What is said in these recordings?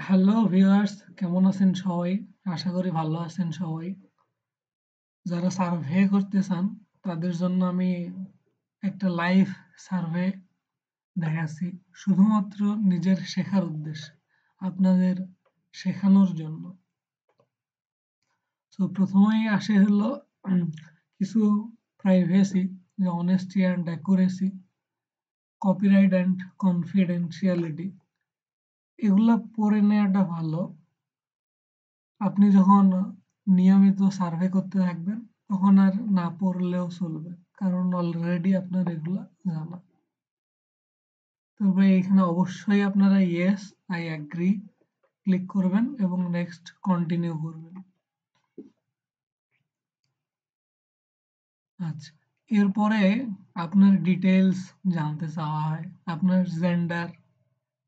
Hello viewers, কেমন আছেন সবাই? আশা করি ভালো আছেন সবাই। যারা সার্ভে করতে চান তাদের জন্য আমি একটা লাইভ সার্ভে দেখাচ্ছি, শুধুমাত্র নিজের শেখার উদ্দেশ্যে, আপনাদের শেখানোর জন্য। তো প্রথমেই আসে হলো কিছু প্রাইভেসি, যে honesty and accuracy, copyright and confidentiality, এগুলা পড়ে নেওয়াটা ভালো। আপনি যখন নিয়মিত সার্ভে করতে থাকবেন তখন আর না পড়লেও চলবে, কারণ অলরেডি আপনার এগুলা জানা। তবে এখানে অবশ্যই আপনারা ইয়েস আই অ্যাগ্রি ক্লিক করবেন এবং নেক্সট কন্টিনিউ করবেন। আচ্ছা, এরপরে আপনার ডিটেলস জানতে চাওয়া হয়, আপনার জেন্ডার,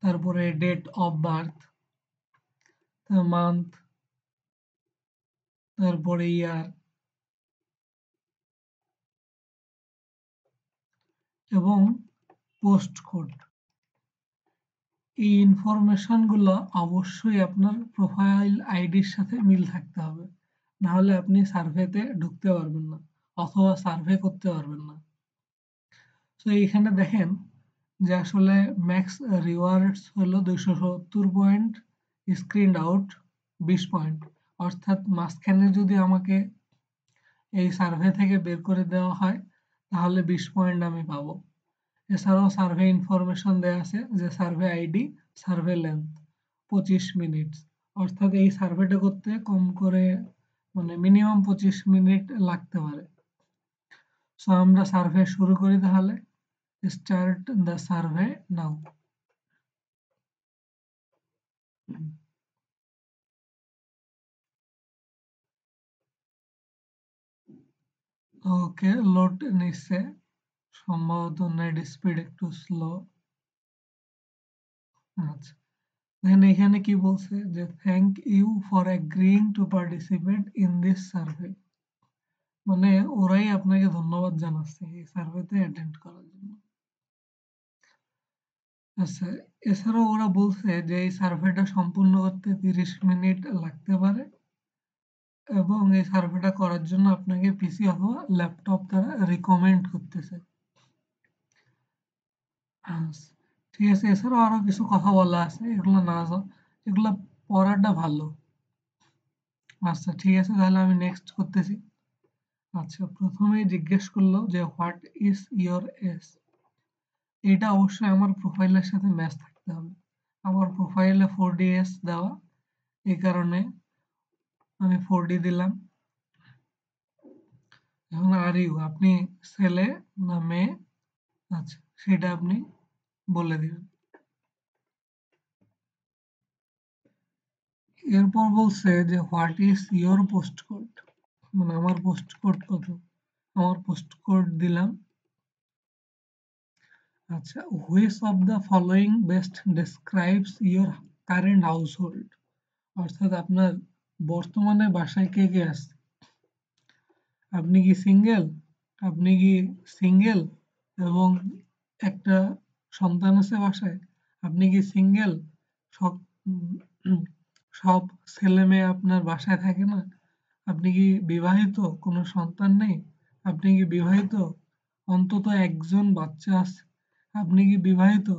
তারপরে ডেট অফ বার্থ, মান্থ, তারপরে ইয়ার এবং পোস্ট কোড। এই ইনফরমেশনগুলো অবশ্যই আপনার প্রোফাইল আইডির সাথে মিল থাকতে হবে, না হলে আপনি সার্ভেতে ঢুকতে পারবেন না অথবা সার্ভে করতে পারবেন না। তো এইখানে দেখেন যে আসলে ম্যাক্স রিওয়ার্ডস হলো 270 পয়েন্ট, স্ক্রিন আউট 20 পয়েন্ট, অর্থাৎ মাঝখানে যদি আমাকে এই সার্ভে থেকে বের করে দেওয়া হয় তাহলে 20 পয়েন্ট আমি পাবো। এছাড়াও সার্ভে ইনফরমেশন দেওয়া আছে, যে survey ID, survey length 25 minute, অর্থাৎ এই সার্ভেটা করতে কম করে মানে মিনিমাম 25 মিনিট লাগতে পারে। সো আমরা সার্ভে শুরু করি তাহলে। Start the survey now. Okay, load নিচ্ছে, সম্ভবত নেট স্পিড একটু স্লো। আচ্ছা, দেন এখানে কি বলছে যে thank you for agreeing to participate in this survey, মানে ওরাই আপনাকে ধন্যবাদ জানাচ্ছে এই সার্ভেতে অ্যাটেন্ড করার জন্য। আচ্ছা, এছাড়াও ওরা বলছে যে এই সার্ভেটা সম্পূর্ণ করতে 30 মিনিট লাগতে পারে এবং এই সার্ভেটা করার জন্য আপনাকে পিসি অথবা ল্যাপটপ তারা রিকমেন্ড করতেছে। আচ্ছা, ঠিক আছে, এছাড়াও আরো কিছু কথা বলা আছে, এগুলো না এগুলো পড়াটা ভালো। আচ্ছা, ঠিক আছে, তাহলে আমি নেক্সট করতেছি। আচ্ছা, প্রথমেই জিজ্ঞেস করলো যে হোয়াট ইজ ইয়োর এজ। এটা অবশ্যই আমার প্রোফাইলের সাথে ম্যাচ থাকতে হবে। আমার প্রোফাইলে 4DS দেওয়া, এই কারণে আমি 4D দিলাম। এখন আর ইউ, আপনি ছেলে না মেয়ে, আচ্ছা সেটা আপনি বলে দিবেন। এরপর বলছে যে what is your post code, মানে আমার পোস্ট কোড কত। আমার পোস্ট কোড দিলাম। আচ্ছা, which of the following best describes your current house hold, অর্থাৎ আপনার বর্তমানে বাসায় কে কে আছে। আপনি কি সিঙ্গেল, আপনি কি সিঙ্গেল এবং একটা সন্তান আছে বাসায়, আপনি কি সিঙ্গেল, সব সব ছেলে মেয়ে আপনার বাসায় থাকে না, আপনি কি বিবাহিত, কোনো সন্তান নেই, আপনি কি বিবাহিত, অন্তত একজন বাচ্চা আছে, আপনি কি বিবাহিত,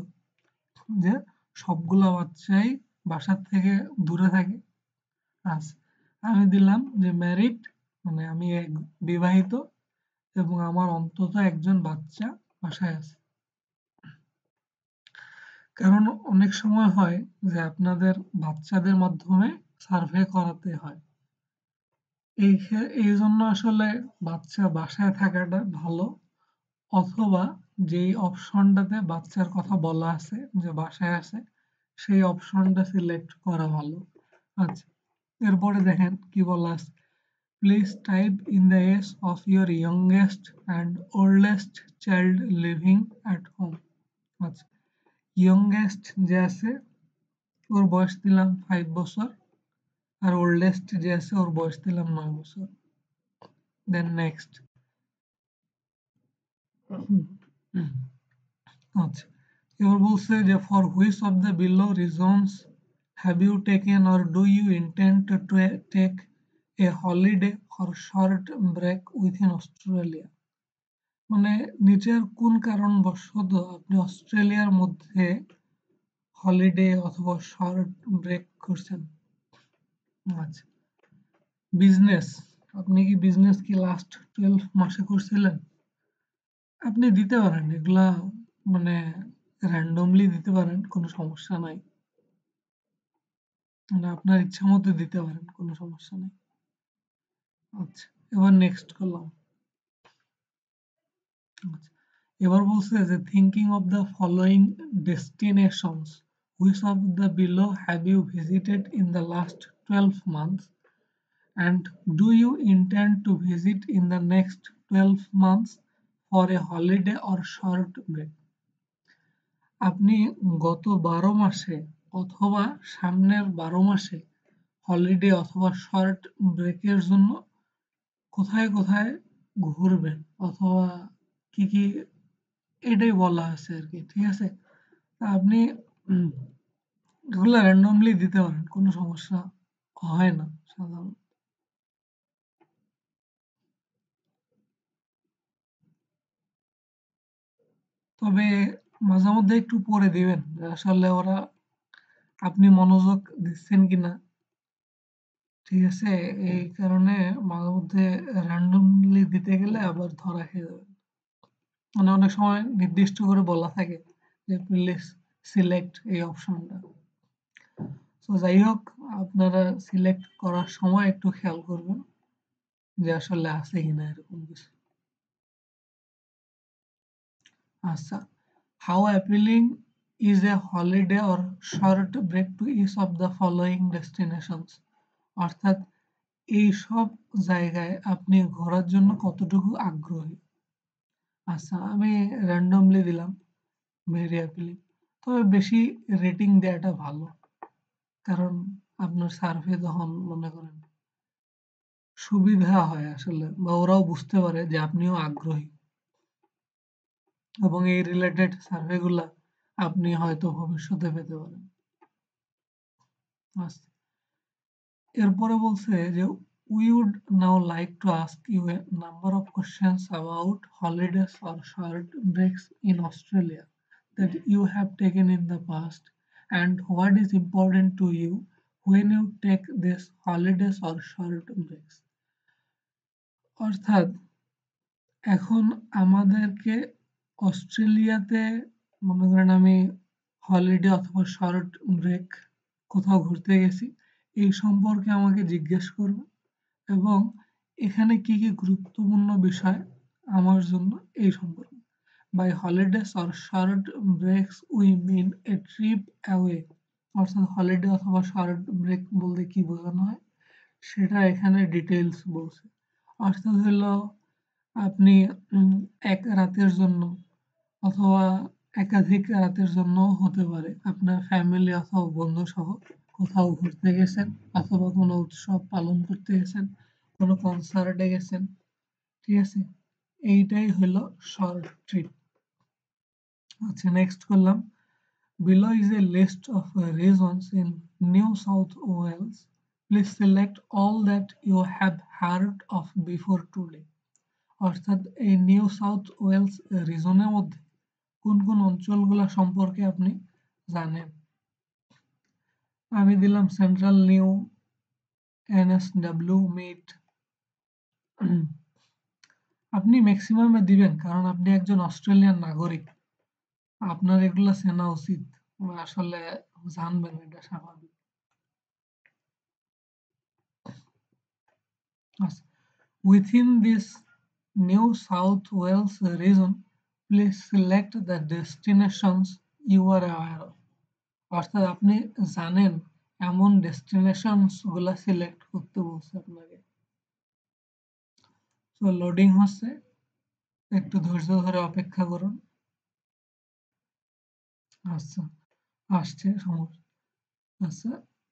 যে সবগুলা বাচ্চাই বাসার থেকে দূরে থাকে। আচ্ছা, আমি দিলাম যে ম্যারিড, মানে আমি এক বিবাহিত এবং আমার অন্তত একজন বাচ্চা বাসায় আছে। কারণ অনেক সময় হয় যে আপনাদের বাচ্চাদের মাধ্যমে সার্ভে করাতে হয়, এই জন্য আসলে বাচ্চা বাসায় থাকাটা ভালো, অথবা যেই অপশনটাতে বাচ্চার কথা বলা আছে যে বাসায় আছে সেই অপশনটা সিলেক্ট করা ভালো। আচ্ছা, এরপরে দেখেন কি বলা আছে, please type in the age of your youngest and oldest child living at home. আচ্ছা, ইয়ংগেস্ট যে আছে ওর বয়স দিলাম 5 বছর, আর ওল্ডেস্ট যে আছে ওর বয়স দিলাম 9 বছর। Then next. আচ্ছা, এবার বলছে যে for which of the below reasons have you taken or do you intend to take a holiday or short break within Australia? মানে নিচের কোন কারণবশত আপনি অস্ট্রেলিয়ার মধ্যে হলিডে অথবা শর্ট ব্রেক করছেন? আচ্ছা, বিজনেস, আপনি কি বিজনেস কি লাস্ট 12 মাসে করছিলেন? আপনি দিতে পারেন এগুলা, মানে র্যান্ডমলি দিতে পারেন, কোনো সমস্যা নাই। মানে আপনার ইচ্ছা মতো দিতে পারেন, কোনো সমস্যা নেই। আচ্ছা, এবার নেক্সট করলাম। আচ্ছা, এবার বলছে যে thinking of the following destinations, which of the below have you visited in the last 12 months and do you intend to visit in the next 12 months for a holiday or short break? আপনি গত 12 মাসে অথবা সামনের 12 মাসে holiday অথবা short ব্রেকের জন্য কোথায় কোথায় ঘুরবেন অথবা কি কি, এটাই বলা আছে আর কি, ঠিক আছে? আপনি এগুলো র্যান্ডমলি দিতে পারেন, কোনো সমস্যা হয় না সাধারণত। তবে মাঝে মধ্যে একটু পড়ে দিবেন যে আসলে ওরা আপনি মনোযোগ দিচ্ছেন কিনা, ঠিক আছে? এই কারণে মাঝে মধ্যে র্যান্ডমলি দিতে গেলে আবার ধরা খেয়ে যাবেন। মানে অনেক সময় নির্দিষ্ট করে বলা থাকে যে প্লিজ সিলেক্ট এই অপশনটা। তো যাই হোক, আপনারা সিলেক্ট করার সময় একটু খেয়াল করবেন যে আসলে আছে কিনা এরকম কিছু। আচ্ছা, how appealing is a holiday or short break to each of the following destinations? অর্থাৎ এইসব জায়গায় আপনি ঘোরার জন্য কতটুকু আগ্রহী? আচ্ছা, আমি র্যান্ডমলি দিলাম ভেরি অ্যাপিলিং। তবে বেশি রেটিং দেওয়াটা ভালো, কারণ আপনার সার্ভে তখন মনে করেন সুবিধা হয় আসলে, বা ওরাও বুঝতে পারে যে আপনিও আগ্রহী এবং এই রিলেটেড সার্ভেগুলা আপনি হয়তো ভবিষ্যতে পেতে পারেন। আচ্ছা, এরপরে বলছে যে we would now like to ask you a number of questions about holidays or short breaks in Australia that you have taken in the past and what is important to you when you take these holidays or short breaks. অর্থাৎ এখন আমাদেরকে অস্ট্রেলিয়াতে, মনে করেন আমি holiday অথবা short break কোথাও ঘুরতে গেছি, এই সম্পর্কে আমাকে জিজ্ঞেস করবে এবং এখানে কি কি গুরুত্বপূর্ণ বিষয় আমার জন্য এই সম্পর্কে। By holidays or short breaks we mean a trip away, অর্থাৎ হলিডে অথবা শর্ট ব্রেক বলতে কি বোঝানো হয় সেটা এখানে ডিটেইলস বলছে। অর্থাৎ হলো আপনি এক রাতের জন্য অথবা একাধিক রাতের জন্য হতে পারে আপনার ফ্যামিলি অথবা বন্ধু সহ কোথাও ঘুরতে গেছেন অথবা কোনো উৎসব পালন করতে গেছেন, কোনো কনসার্টে গেছেন, ঠিক আছে? এইটাই হলো শর্ট ট্রিপ। আচ্ছা, নেক্সট করলাম, below is a list of reasons in New South Wales. Please select all that you have heard of before today. অর্থাৎ এই নিউ সাউথ ওয়েলস রিজনের মধ্যে কোন কোন অঞ্চলগুলো সম্পর্কে আপনি জানেন? আমি দিলাম সেন্ট্রাল নিউ, এনএসডব্লিউ, মিট। আপনি ম্যাক্সিমামে দিবেন কারণ আপনি একজন অস্ট্রেলিয়ান নাগরিক, আপনার এগুলো চেনা উচিত, আসলে জানবেন, এটা স্বাভাবিক। Within this New South Wales region, please select the destinations you are aware of. অর্থাৎ আপনি জানেন এমন ডেস্টিনেশনস গুলা সিলেক্ট করতে বলছে আপনাকে। তো লোডিং হচ্ছে, একটু ধৈর্য ধরে অপেক্ষা করুন। আচ্ছা, আসছে সমস্যা। আচ্ছা,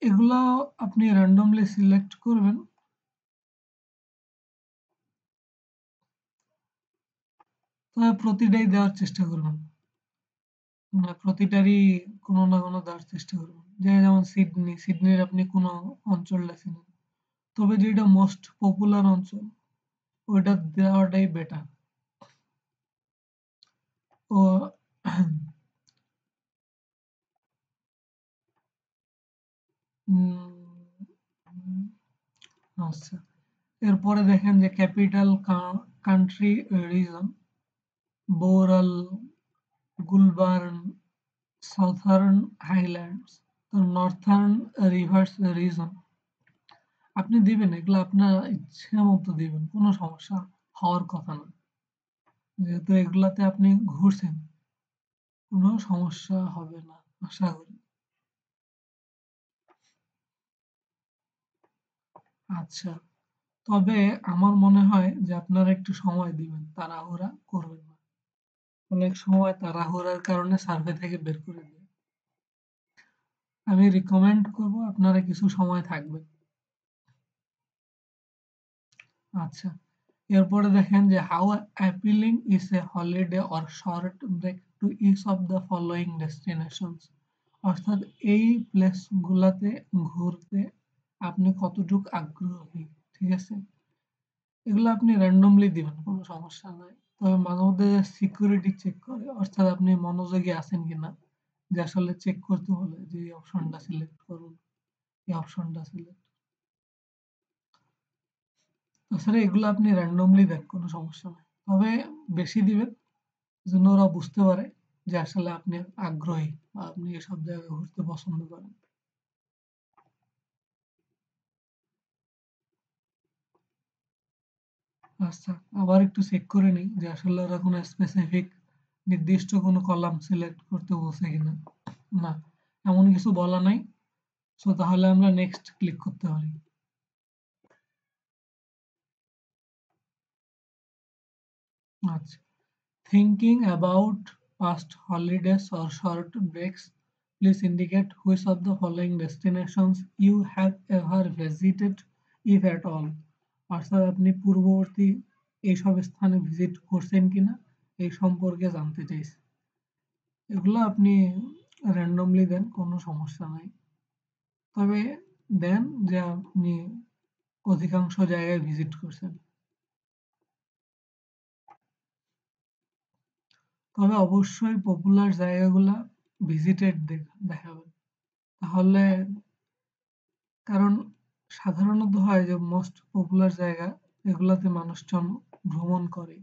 এগুলা আপনি র্যান্ডমলি সিলেক্ট করবেন, তবে প্রতিটাই দেওয়ার চেষ্টা করবেন, মানে প্রতিটারই কোনো না কোনো দেওয়ার চেষ্টা করবেন। যেমন সিডনির আপনি কোন অঞ্চলটা চিনেন, তবে যেটা মোস্ট পপুলার অঞ্চল ওইটা দেওয়াটাই বেটার। ও আচ্ছা, এরপরে দেখেন যে Capital Country region Bowral, Goulburn, Southern Highlands, Northern Rivers region. আপনি দিবেন এগুলো আপনার ইচ্ছে মতো দিবেন, কোনো সমস্যা হওয়ার কথা না, যেহেতু এগুলাতে আপনি ঘুরছেন কোনো সমস্যা হবে না আশা করি। আচ্ছা, তবে আমার মনে হয় যে আপনারা একটু সময় দিবেন, তাড়াহুড়া করবেন না। অনেক সময় তাড়াহুড়ার কারণে সার্ভে থেকে বের করে দেয়। আমি রিকমেন্ড করব আপনারা কিছু সময় থাকবেন। আচ্ছা, এরপরে দেখেন যে how appealing is a holiday or short break to each of the following destinations. অর্থাৎ এই প্লেসগুলাতে ঘুরতে আপনি কতটুক আগ্রহী, ঠিক আছে? এগুলো আপনি র্যান্ডমলি দিবেন, কোনো সমস্যা নাই। তবে মাঝে মধ্যে সিকিউরিটি চেক করে, অর্থাৎ আপনি মনোযোগী আছেন কিনা, যে আসলে চেক করতে হলে যে এই অপশনটা সিলেক্ট করুন, এই অপশনটা সিলেক্ট। তাছাড়া এগুলো আপনি র্যান্ডমলি দেন, কোনো সমস্যা নাই। তবে বেশি দিবেন যেন ওরা বুঝতে পারে যে আসলে আপনি আগ্রহী বা আপনি এসব জায়গায় ঘুরতে পছন্দ করেন। আচ্ছা, আবার একটু চেক করে নিই যে আসলে ওরা কোনো স্পেসিফিক নির্দিষ্ট কোনো কলাম সিলেক্ট করতে বলছে কিনা। না, এমন কিছু বলা নাই। সো তাহলে আমরা নেক্সট ক্লিক করতে পারি। আচ্ছা, thinking about past holidays or short breaks, please indicate which of the following destinations you have ever visited, if at all. অর্থাৎ আপনি পূর্ববর্তী এইসব স্থানে ভিজিট করছেন কিনা এই সম্পর্কে জানতে চাইছি। এগুলো আপনি র্যান্ডমলি দেন, কোনো সমস্যা নাই। তবে দেন যে আপনি অধিকাংশ জায়গায় ভিজিট করছেন। তবে অবশ্যই পপুলার জায়গাগুলা ভিজিটেড দেখাবেন, তাহলে, কারণ সাধারণত হয় যে মোস্ট পপুলার জায়গা এগুলাতে মানুষজন ভ্রমণ করে।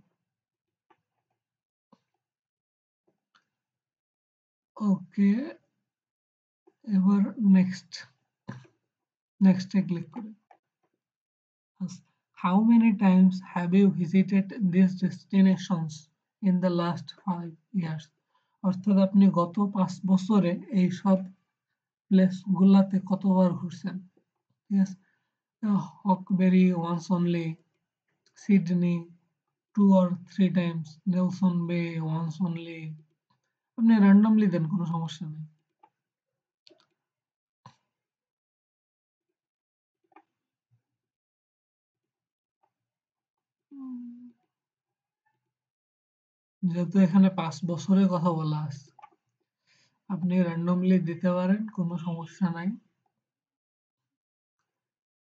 ওকে, এবার নেক্সটে ক্লিক করি। How many times have you visited these destinations in the last 5 years? অর্থাৎ আপনি গত 5 বছরে এই সব প্লেস গুলাতে কতবার ঘুরছেন, ঠিক আছে? Hawkesbury once only, Sydney 2 or 3 times, Nelson Bay once only. আপনি র্যান্ডমলি দেন, কোনো সমস্যা নেই। যেহেতু এখানে 5 বছরের কথা বলা আছে, আপনি র্যান্ডমলি দিতে পারেন, কোনো সমস্যা নাই।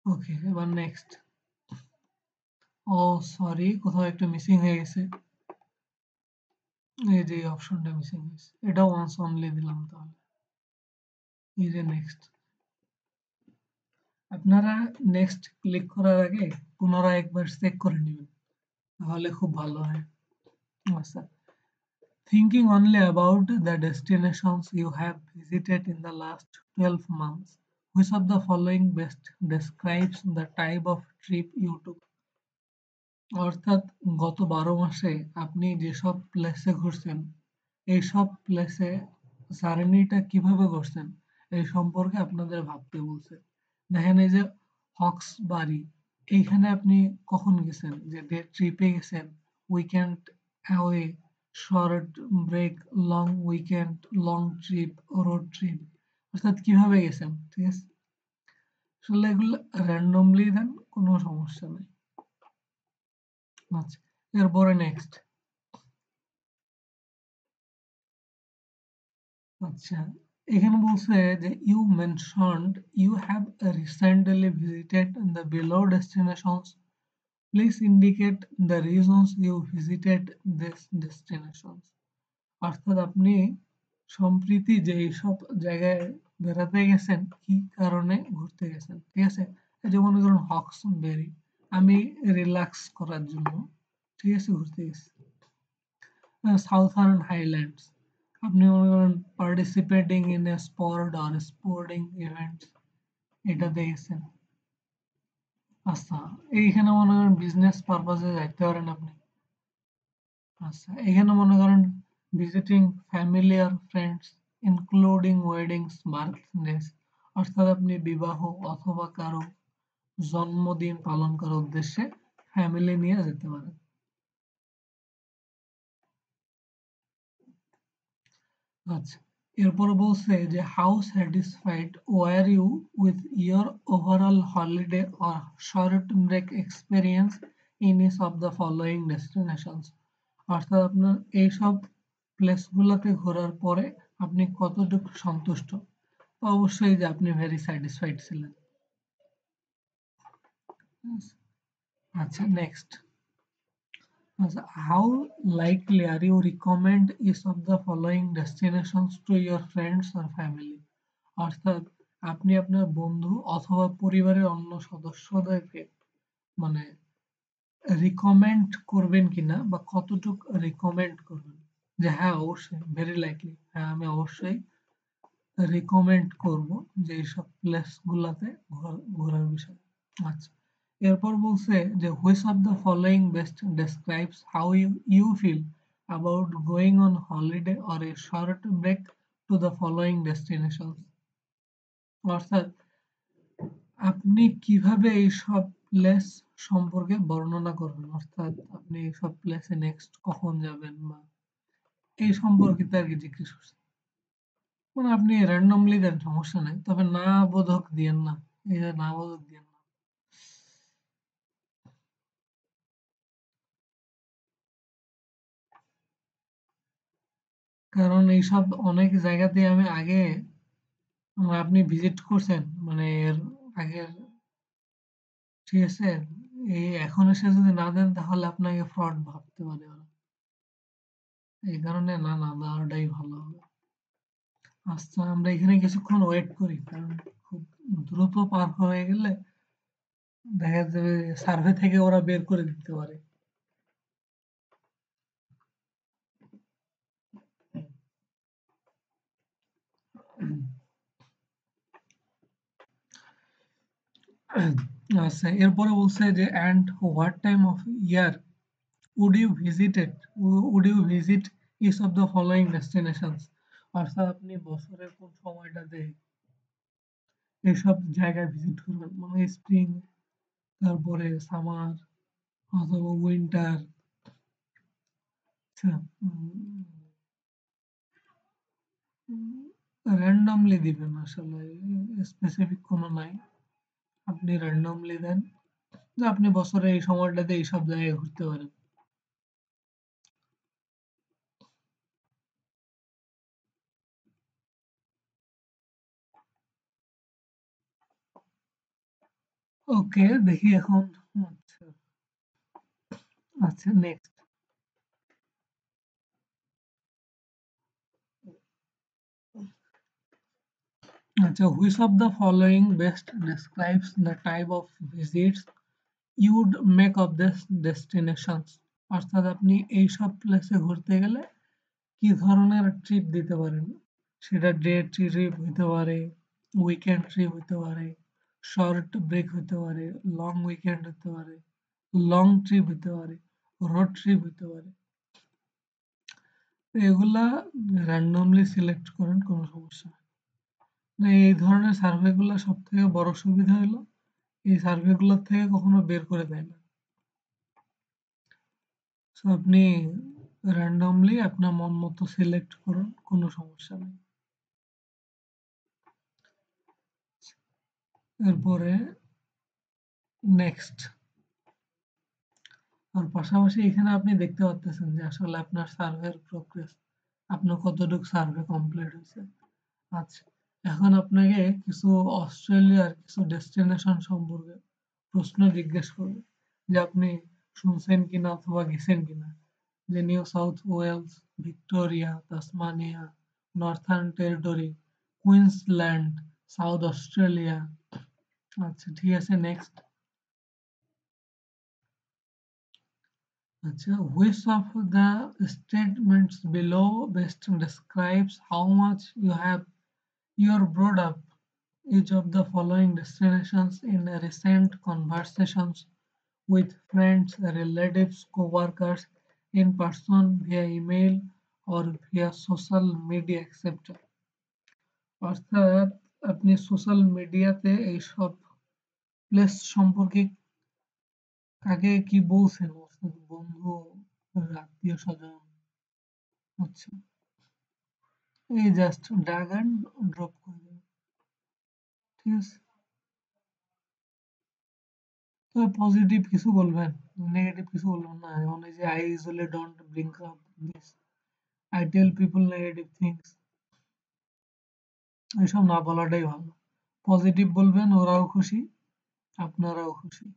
ওকে, এবার নেক্সট। ও সরি, কোথাও একটা মিসিং হয়ে গেছে। এই যে অপশনটা মিসিং হয়েছে, এটা ওয়ান্স অনলি দিলাম। তাহলে এই যে নেক্সট, আপনারা নেক্সট ক্লিক করার আগে পুনরায় একবার চেক করে নেবেন, তাহলে খুব ভালো হয়। আচ্ছা, thinking only about the destinations you have visited in the last 12 months, which of the following best describes the type of trip you took? অর্থাৎ গত 12 মাসে আপনি যেসব প্লেসে ঘুরছেন এইসব প্লেসে জার্নিটা কিভাবে করছেন এই সম্পর্কে আপনাদের ভাবতে বলছে। দেখেন এই যে হক্সবারি, এইখানে আপনি কখন গেছেন, যে ডে ট্রিপে গেছেন, weekend away, short break, long weekend, long trip, road trip, অর্থাৎ কিভাবে গেছেন, ঠিক আছে? আসলে এগুলো র্যান্ডমলি দেন, কোনো সমস্যা নেই। আচ্ছা, এরপরে নেক্সট। আচ্ছা, এখানে বলছে যে you mentioned you have recently visited the below destinations. Please indicate the reasons you visited these destinations. অর্থাৎ আপনি সম্প্রতি যে এইসব জায়গায় বেড়াতে গেছেন কি কারণে ঘুরতে গেছেন, ঠিক আছে? এই যে মনে করুন হক্সবেরি, আমি রিল্যাক্স করার জন্য, ঠিক আছে, ঘুরতে গেছি। সাউথার্ন হাইল্যান্ডস, আপনি মনে করেন participating in a sport or sporting events, এটাতে গেছেন। আচ্ছা, এইখানে মনে করেন বিজনেস পারপাসে যাইতে পারেন আপনি। আচ্ছা, এখানে মনে করেন ভিজিটিং ফ্যামিলি আর ফ্রেন্ডস ইনক্লুডিং ওয়েডিংস, বার্থডেস, অর্থাৎ আপনি বিবাহ অথবা কারো জন্মদিন পালন করার উদ্দেশ্যে ফ্যামিলি নিয়ে যেতে পারেন। আচ্ছা, এরপর বলছে যে how satisfied were you with your overall holiday or short break experience in each of the following destinations, অর্থাৎ আপনার এইসব প্লেসগুলোতে ঘোরার পরে আপনি কতটুকু সন্তুষ্ট? অবশ্যই যে আপনি ভেরি স্যাটিসফাইড ছিলেন। আচ্ছা, নেক্সট। আচ্ছা, how likely are you recommend each of the following destinations to your friends or family? অর্থাৎ আপনি আপনার বন্ধু অথবা পরিবারের অন্য সদস্যদেরকে মানে রিকমেন্ড করবেন কিনা বা কতটুকু রিকমেন্ড করবেন, যে হ্যাঁ অবশ্যই ভেরি লাইকলি, হ্যাঁ আমি অবশ্যই রিকমেন্ড করব যে এইসব প্লেস গুলাতে ঘোরার বিষয়ে। আচ্ছা, এরপর বলছে যে which of the following best describes how you feel about going on holiday or a short break to the following destinations, অর্থাৎ আপনি কিভাবে এইসব প্লেস সম্পর্কে বর্ণনা করবেন, অর্থাৎ আপনি এইসব প্লেসে নেক্সট কখন যাবেন বা এই সম্পর্কিত আর কি জিজ্ঞেস করছে। মানে আপনি র্যান্ডমলি দেন, সমস্যা নাই, তবে না বোধক দিয়েন না, এই যে না বোধক দিয়েন না। কারণ এইসব অনেক জায়গাতে আমি আগে আপনি ভিজিট করছেন, মানে এর আগের, ঠিক আছে, এই এখন এসে যদি না দেন তাহলে আপনাকে ফ্রড ভাবতে পারে ওরা, এই কারণে না না দেওয়াটাই ভালো হবে। আচ্ছা, আমরা এখানে কিছুক্ষণ ওয়েট করি, কারণ খুব দ্রুত পার হয়ে গেলে দেখা যাবে সার্ভে থেকে ওরা বের করে দিতে পারে। আচ্ছা, এরপরে বলছে যে and what time of year would you visited would you visit each of the following destinations, অর্থাৎ আপনি বছরের কোন সময়টাতে এইসব জায়গায় ভিজিট করবেন, মানে স্প্রিং, তারপরে সামার অথবা উইন্টার। আচ্ছা, র্যান্ডমলি দিবেন, আসলে স্পেসিফিক কোনো নাই, আপনি র্যান্ডমলি দেন যে আপনি বছরে এই সময়টাতে এইসব জায়গায় ঘুরতে পারেন। ওকে, দেখি এখন। আচ্ছা, আচ্ছা, নেক্সট। আচ্ছা, which of the following best describes the type of visits you would make of this destinations, অর্থাৎ আপনি এইসব প্লেসে ঘুরতে গেলে কি ধরনের ট্রিপ দিতে পারেন, সেটা ডে ট্রিপ হতে পারে, উইকেন্ড ট্রিপ হতে পারে, শর্ট ব্রেক হতে পারে, লং উইকেন্ড হতে পারে, লং ট্রিপ হতে পারে, রোড ট্রিপ হতে পারে। তো এগুলা র্যান্ডমলি সিলেক্ট করেন, কোনো সমস্যা নেই। না, এই ধরনের সার্ভেগুলো সব থেকে বড় সুবিধা হলো এই সার্ভেগুলোর থেকে কখনো বের করে দেয় না। সো আপনি র্যান্ডমলি আপনার মন মতো সিলেক্ট করুন, কোনো সমস্যা নেই। এরপরে নেক্সট। আর পাশাপাশি এখানে আপনি দেখতে পারতেছেন যে আসলে আপনার সার্ভের প্রোগ্রেস, আপনার কতটুকু সার্ভে কমপ্লিট হয়েছে। আচ্ছা, এখন আপনাকে কিছু অস্ট্রেলিয়ার কিছু ডেস্টিনেশন সম্পর্কে প্রশ্ন জিজ্ঞেস করবে, যে আপনি শুনছেন কিনা অথবা গেছেন কিনা। যে New South Wales, Victoria, Tasmania, Northern Territory, Queensland, South Australia. আচ্ছা ঠিক আছে, নেক্সট। আচ্ছা, which of the statements below best describes how much you are brought up each of the following destinations in recent conversations with friends, relatives, co-workers, in person, via email, or via social media, etc. অর্থাৎ আপনি social মিডিয়াতে এইসব place সম্পর্কে কাকে কি বলছেন, অর্থাৎ বন্ধু, আত্মীয় স্বজন। আচ্ছা, এই জাস্ট ড্র্যাগ অ্যান্ড ড্রপ করে দেবেন, ঠিক আছে। তো পজিটিভ কিছু বলবেন, নেগেটিভ কিছু বলবেন না। যেমন এই যে I usually don't bring up this, I tell people negative things, এইসব না বলাটাই ভালো। পজিটিভ বলবেন, ওরাও খুশি, আপনারাও খুশি।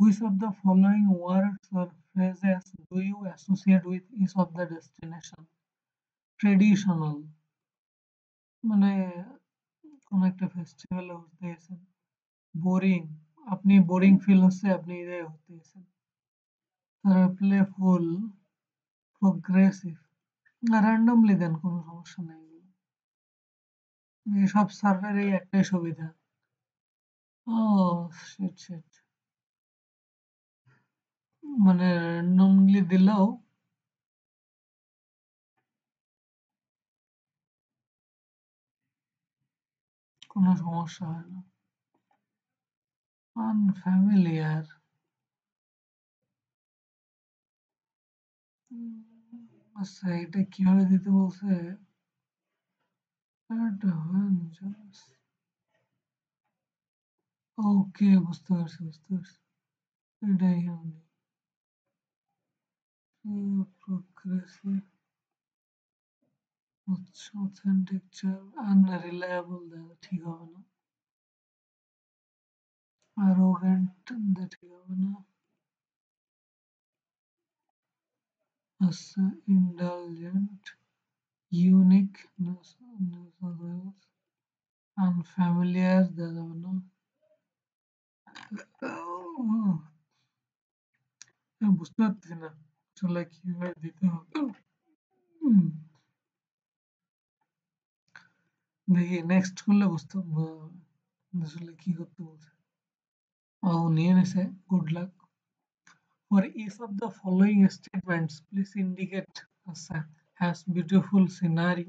Which of the following words or phrases do you associate with each of the destination? Traditional, মানে কোন একটা ফেস্টিভ্যালে ঘুরতে গেছেন। বোরিং, আপনি বোরিং ফিল হচ্ছে, আপনি এই জায়গায় ঘুরতে গেছেন। তারপরে প্লেফুল, প্রোগ্রেসিভ, র্যান্ডমলি দেন, কোনো সমস্যা নেই। এসব সার্ভের এই একটাই সুবিধা। ও শিট শিট, মানে র্যান্ডমলি দিলেও কোনো সমস্যা হয় না। আনফ্যামিলিয়ার, আচ্ছা এটা কিভাবে দিতে বলছে? অ্যাডভেঞ্চারাস, ওকে বুঝতে পারছি বুঝতে পারছি, এটাই আমি। প্রোগ্রেসিভ, অথেন্টিক, আনরিলায়েবল ঠিক হবে না। অ্যারোগেন্ট ঠিক হবে না। আচ্ছা, ইন্ডালজেন্ট, ইউনিক, আনফ্যামিলিয়ার দেওয়া যাবে না। বুঝতে পারছি না আসলে কিভাবে দিতে হবে। হুম, দেখি নেক্সট করলে বুঝতে আসলে কি করতে বলছে। ও নিয়ে নিছে, good luck. For each of the following statements, please indicate has beautiful scenery.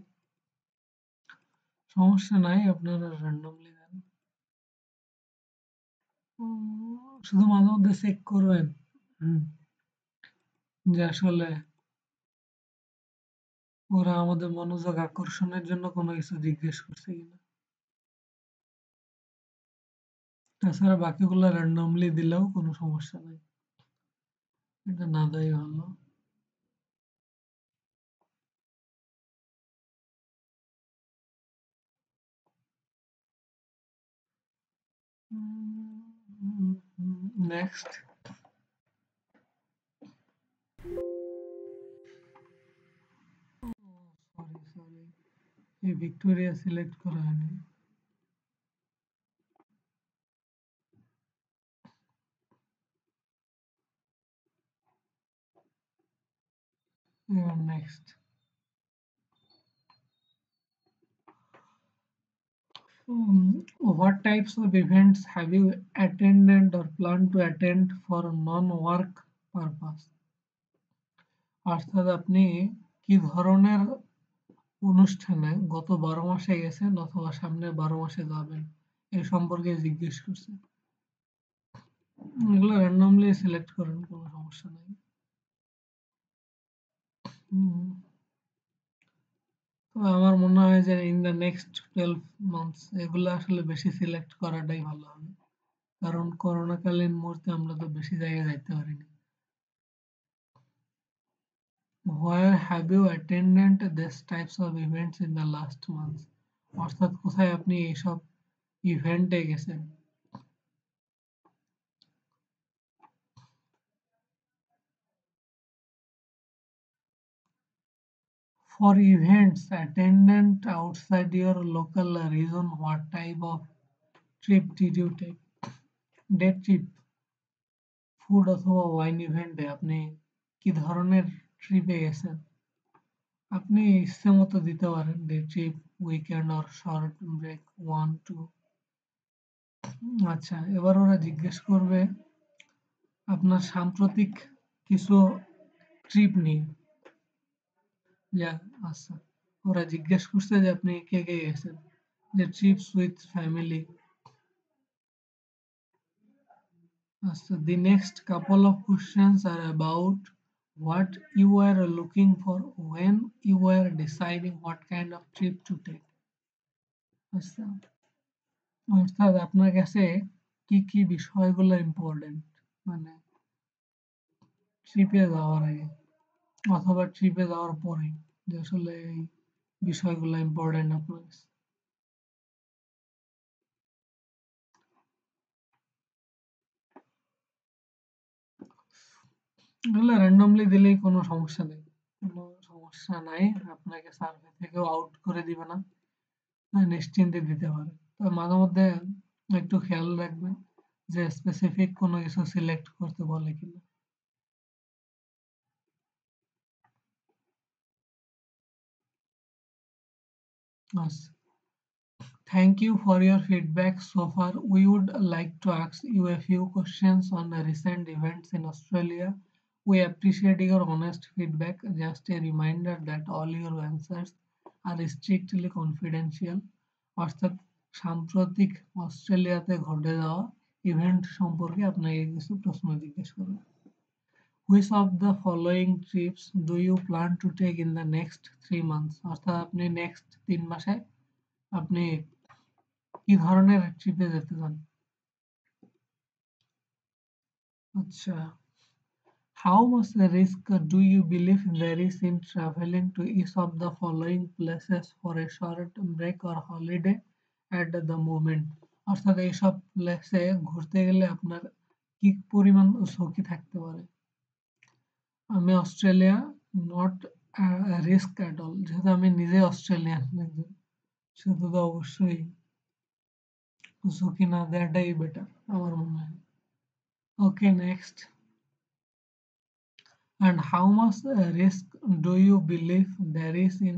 সমস্যা নাই, আপনারা র্যান্ডমলি দেন। শুধু মাঝে মধ্যে চেক করবেন, হুম, যে আসলে ওরা আমাদের মনোযোগ আকর্ষণের জন্য কোনো কিছু জিজ্ঞেস করছে কিনা। তাছাড়া বাকিগুলো র্যান্ডমলি দিলেও কোনো সমস্যা নেই, এটা না দেয় ভালো। নেক্সট, সরি সরি, এই ভিক্টোরিয়া সিলেক্ট করা হয়নি। Next, what types of events have you attended or plan to attend for non-work purpose? অর্থাৎ আপনি কি ধরনের অনুষ্ঠানে গত 12 মাসে গেছেন অথবা সামনের 12 মাসে যাবেন, এই সম্পর্কে জিজ্ঞেস করছে। এগুলো র্যান্ডমলি সিলেক্ট করেন, কোনো সমস্যা নেই। তো আমার মনে হয় যে ইন দ্য নেক্সট 12 মান্থস এগুলো আসলে বেশি সিলেক্ট করাটাই ভালো হবে, কারণ করোনাকালীন মুহূর্তে আমরা তো বেশি জায়গায় যাইতে পারিনি। where have you attended this types of events in the last month? অর্থাৎ কোথায় আপনি এইসব ইভেন্টে গেছেন? For events attended outside your local region, what type of trip did you take? Day trip, food অথবা ওয়াইন ইভেন্টে আপনি কি ধরনের ট্রিপে গেছেন? আপনি ইচ্ছে মতো দিতে পারেন day trip, weekend or short break, 1 2। আচ্ছা, এবার ওরা জিজ্ঞেস করবে আপনার সাম্প্রতিক কিছু ট্রিপ নিয়ে। আচ্ছা, ওরা জিজ্ঞেস করছে যে আপনি কে কে গেছেন, যে ট্রিপস উইথ ফ্যামিলি। আচ্ছা, the next couple of questions are about what you were looking for when you were deciding what kind of trip to take. আচ্ছা, অর্থাৎ আপনার কাছে কি কি বিষয়গুলো ইম্পর্টেন্ট, মানে ট্রিপে যাওয়ার আগে অথবা ট্রিপে যাওয়ার পরে, যে আসলে এই বিষয়গুলো ইম্পর্টেন্ট আপনার কাছে। এগুলো র্যান্ডমলি দিলেই কোনো সমস্যা নেই, কোনো সমস্যা নাই, আপনাকে সার্ভে থেকেও আউট করে দিবে না, নিশ্চিন্তে দিতে পারে। তবে মাঝে মধ্যে একটু খেয়াল রাখবেন যে স্পেসিফিক কোনো কিছু সিলেক্ট করতে বলে কিনা। আচ্ছা, thank you for your feedback so far. We would like to ask you a few questions on the recent events in Australia. We appreciate your honest feedback. Just a reminder that all your answers are strictly confidential. অর্থাৎ সাম্প্রতিক অস্ট্রেলিয়াতে ঘটে যাওয়া event সম্পর্কে আপনাকে কিছু প্রশ্ন জিজ্ঞেস করবে। Which of the following trips do you plan to take in the next 3 months? অর্থাৎ আপনি নেক্সট 3 মাসে আপনি কি ধরনের ট্রিপে যেতে চান? আচ্ছা, how much risk do you believe there is in traveling to each of the following places for a short break or holiday at the moment? অর্থাৎ এইসব প্লেসে ঘুরতে গেলে আপনার কি পরিমাণ ঝুঁকি থাকতে পারে? আমি Australia, not risk at all, যেহেতু আমি নিজে অস্ট্রেলিয়ান একজন, সেহেতু তো অবশ্যই ঝুঁকি না দেওয়াটাই বেটার আমার মনে হয়। ওকে, next. And how much risk do you believe there is in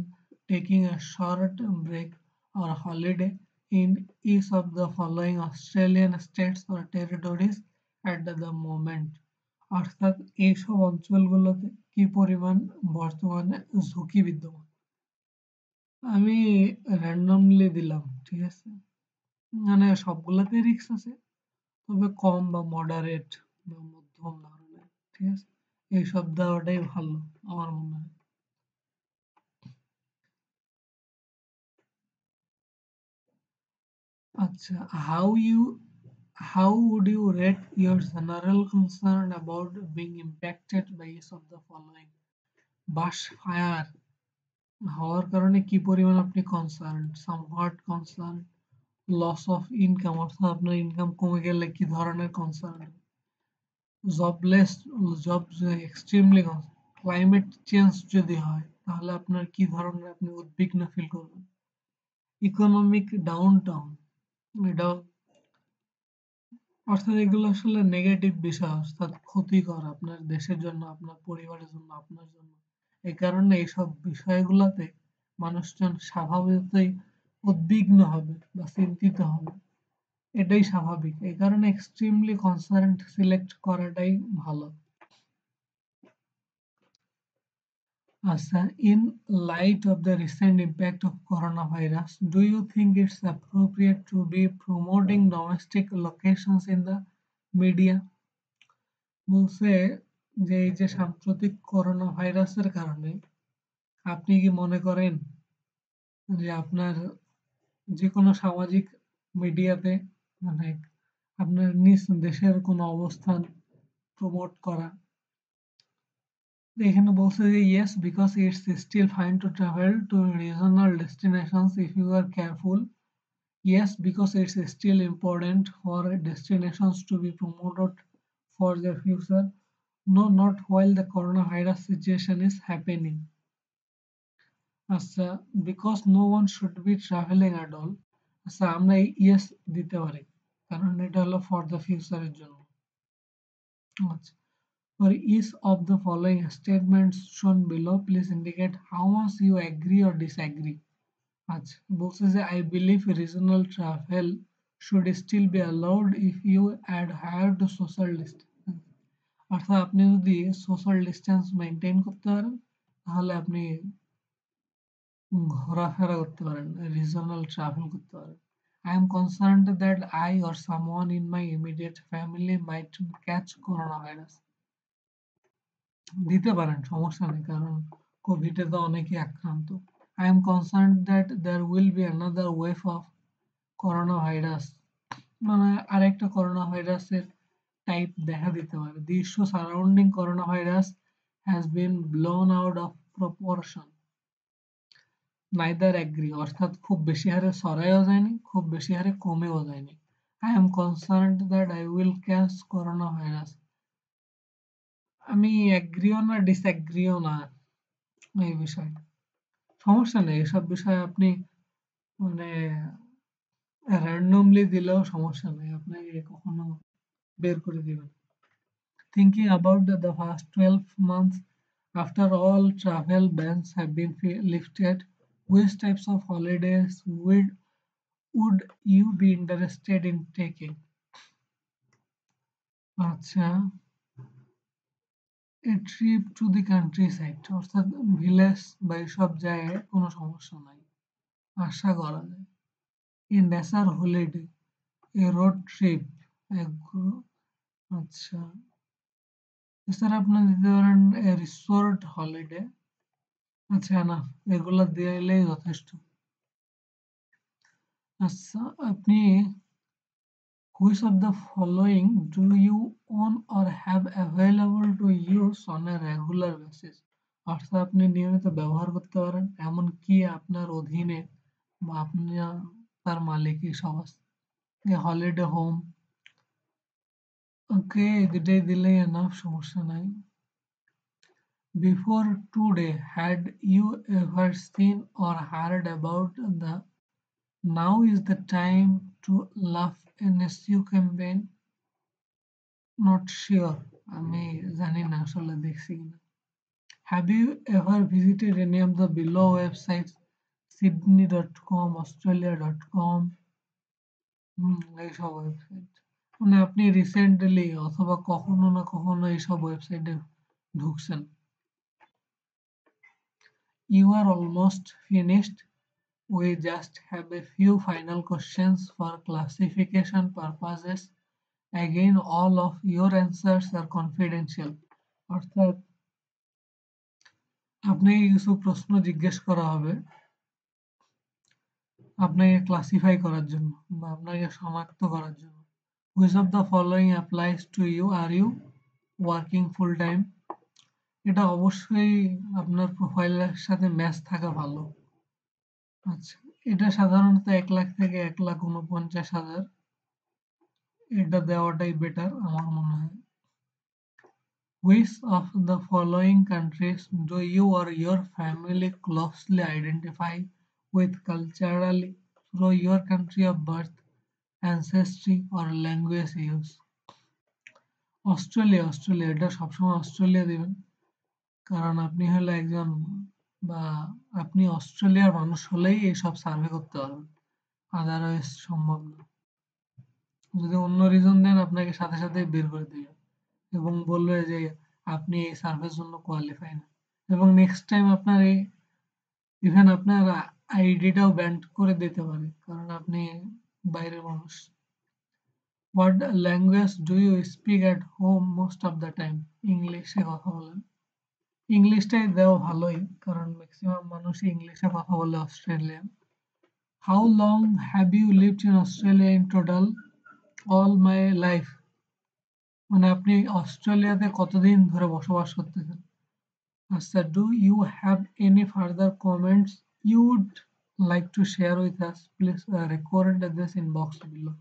taking a short break or holiday in each of the following Australian states or territories at the moment? অর্থাৎ এইসব অঞ্চলগুলোতে কি পরিমাণ বর্তমানে ঝুঁকি বিদ্যমান? আমি র্যান্ডমলি দিলাম, ঠিক আছে, মানে সবগুলাতেই রিস্ক আছে, তবে কম বা মডারেট বা মধ্যম ধরনের, ঠিক আছে, এইসব দেওয়াটাই ভালো আমার মনে হয়। আচ্ছা, how would you rate your general concern about being impacted by each of the following? Bush fire হওয়ার কারণে কি পরিমাণ আপনি concern? Somewhat concern, loss of income অর্থাৎ আপনার ইনকাম কমে গেলে কি ধরনের concern? Jobless, job extremely, climate change যদি হয় তাহলে আপনার কি ধরনের আপনি উদ্বিগ্ন ফিল করবেন? ইকোনমিক ডাউন টাউন, এটাও, অর্থাৎ এগুলো আসলে নেগেটিভ বিষয়, অর্থাৎ ক্ষতিকর আপনার দেশের জন্য, আপনার পরিবারের জন্য, আপনার জন্য। এই কারণে এইসব বিষয়গুলোতে মানুষজন স্বাভাবিকই উদ্বিগ্ন হবে বা চিন্তিত হবে, এটাই স্বাভাবিক। এই কারণে এক্সট্রিমলি কনসার্ন সিলেক্ট করাটাই ভালো। আচ্ছা, in light of the recent impact of coronavirus, do you think it's appropriate to be promoting domestic locations in the media? বলছে যে এই যে সাম্প্রতিক করোনা ভাইরাসের কারণে আপনি কি মনে করেন যে আপনার যে কোনো সামাজিক মিডিয়াতে, মানে আপনার নিজ দেশের কোনো অবস্থান প্রমোট করা এখানে বলছে যে yes because it's still fine to travel to regional destinations if you are careful. Yes, because it's still important for destinations to be promoted for their future. No, not while the coronavirus situation is happening. আচ্ছা, because no one should be traveling at all. আচ্ছা, আমরা yes দিতে পারি কারণ এটা হলো for the future এর জন্য। আচ্ছা, for each of the following statements shown below, please indicate how much you agree or disagree. আচ্ছা, বলছে যে I believe regional travel should still be allowed if you adhere to social distance. অর্থাৎ আপনি যদি social distance maintain করতে পারেন তাহলে আপনি ঘোরাফেরা করতে পারেন, রিজনাল ট্রাভেল করতে পারেন। I am concerned that I or someone in my immediate family might catch coronavirus. দিতে পারেন, সমস্যা নেই, কারণ কোভিডে তো অনেকেই আক্রান্ত। I am concerned that there will be another wave of coronavirus. মানে আরেকটা করোনা ভাইরাসের টাইপ দেখা দিতে পারে। The issue surrounding coronavirus has been blown out of proportion. Neither agree, অর্থাৎ খুব বেশি হারে ছড়ায়ও যায়নি, খুব বেশি হারে কমেও যায়নি। I am concerned that I will catch coronavirus. আমি অ্যাগ্রিও না ডিসঅ্যাগ্রিও না এই বিষয়ে। সমস্যা নেই, এসব বিষয়ে আপনি মানে র্যান্ডমলি দিলেও সমস্যা নেই, আপনাকে কখনো বের করে দিবেন। Thinking about the past 12 months, after all travel bans have been lifted, which types of holidays would you be interested in taking? আচ্ছা, a trip to the countryside, অর্থাৎ ভিলেজ বা এসব জায়গায় কোনো সমস্যা নাই, আশা করা যায়। a nature holiday, a road trip, আচ্ছা, এছাড়া আপনি দিতে পারেন a resort holiday। আচ্ছা, না, এগুলা দিলেই যথেষ্ট। আচ্ছা, আপনি which of the following do you own or have available to use on a regular basis? অর্থাৎ আপনি নিয়মিত ব্যবহার করতে পারেন এমন কি আপনার অধীনে বা আপনি তার মালিকই সব আছে। হলিডে হোম, ওকে, দুটাই দিলেই এনাফ, সমস্যা নাই। Before today, had you ever seen or heard about the Now is the time to laugh NSU campaign? Not sure, আমি জানি না আসলে দেখছি কিনা। Have you ever visited any of the below websites? Sydney.com, Australia.com, এইসব website. মানে আপনি recently অথবা কখনো না কখনো এইসব ওয়েবসাইটে ঢুকছেন। You are almost finished. We just have a few final questions for classification purposes. Again, all of your answers are confidential. অর্থাৎ আপনাকে কিছু প্রশ্ন জিজ্ঞেস করা হবে আপনাকে ক্লাসিফাই করার জন্য বা আপনাকে শনাক্ত করার জন্য। Which of the following applies to you? Are you working full time? এটা অবশ্যই আপনার প্রোফাইলের সাথে ম্যাচ থাকা ভালো। আচ্ছা, এটা সাধারণত 1 লাখ থেকে 1,49,000, এটা দেওয়াটাই বেটার আমার মনে হয়। Which of the following countries do you or your family closely identify with culturally through your country of birth, ancestry or language use? Australia, Australia, এটা সবসময় অস্ট্রেলিয়া দিবেন, কারণ আপনি হলে একজন বা আপনি অস্ট্রেলিয়ার মানুষ হলেই এইসব সার্ভে করতে পারবেন, আদারওয়াইজ সম্ভব না। যদি অন্য রিজন দেন আপনাকে সাথে সাথে বের করে দিবে এবং বলবে যে আপনি এই সার্ভের জন্য কোয়ালিফাই না, এবং নেক্সট টাইম আপনার এই ইভেন আপনার আইডিটাও ব্যান্ড করে দিতে পারে কারণ আপনি বাইরের মানুষ। What language do you speak at home most of the time? ইংলিশে কথা বলেন। ইংলিশটাই দেওয়া ভালোই কারণ ম্যাক্সিমাম মানুষই ইংলিশে কথা বলে Australian. How long have you lived in Australia in total? All my life, মানে আপনি অস্ট্রেলিয়াতে কতদিন ধরে বসবাস করতেছেন? আচ্ছা, do you have any further comments you would like to share with us? Please record this in box below.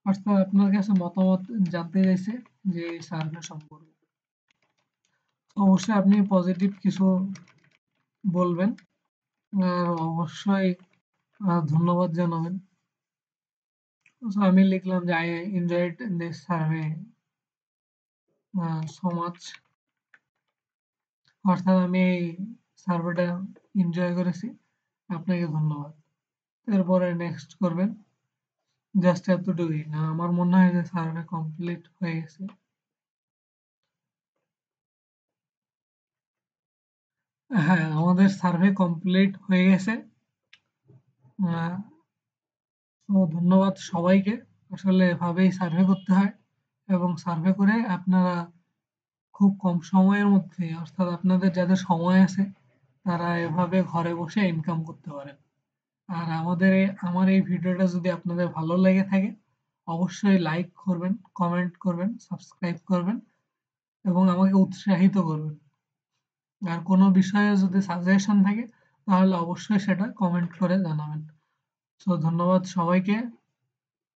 অর্থাৎ আপনার কাছে মতামত জানতে চাইছে যে এই সার্ভে সম্পর্কে। অবশ্যই আপনি পজিটিভ কিছু বলবেন আর অবশ্যই ধন্যবাদ জানাবেন। আমি লিখলাম যে I enjoyed this survey so much. অর্থাৎ আমি এই সার্ভেটা এনজয় করেছি, আপনাকে ধন্যবাদ। এরপরে নেক্সট করবেন, জাস্ট এতটুকুই না। আমার মনে হয় যে সার্ভে কমপ্লিট হয়ে গেছে। হ্যাঁ, আমাদের সার্ভে কমপ্লিট হয়ে গেছে। তো ধন্যবাদ সবাইকে। আসলে এভাবেই সার্ভে করতে হয় এবং সার্ভে করে আপনারা খুব কম সময়ের মধ্যে, অর্থাৎ আপনাদের যাদের সময় আছে তারা এভাবে ঘরে বসে ইনকাম করতে পারেন। আর আমার এই ভিডিওটা যদি আপনাদের ভালো লেগে থাকে অবশ্যই লাইক করবেন, কমেন্ট করবেন, সাবস্ক্রাইব করবেন এবং আমাকে উৎসাহিত করবেন। আর কোনো বিষয়ে যদি সাজেশন থাকে তাহলে অবশ্যই সেটা কমেন্ট করে জানাবেন। ধন্যবাদ সবাইকে।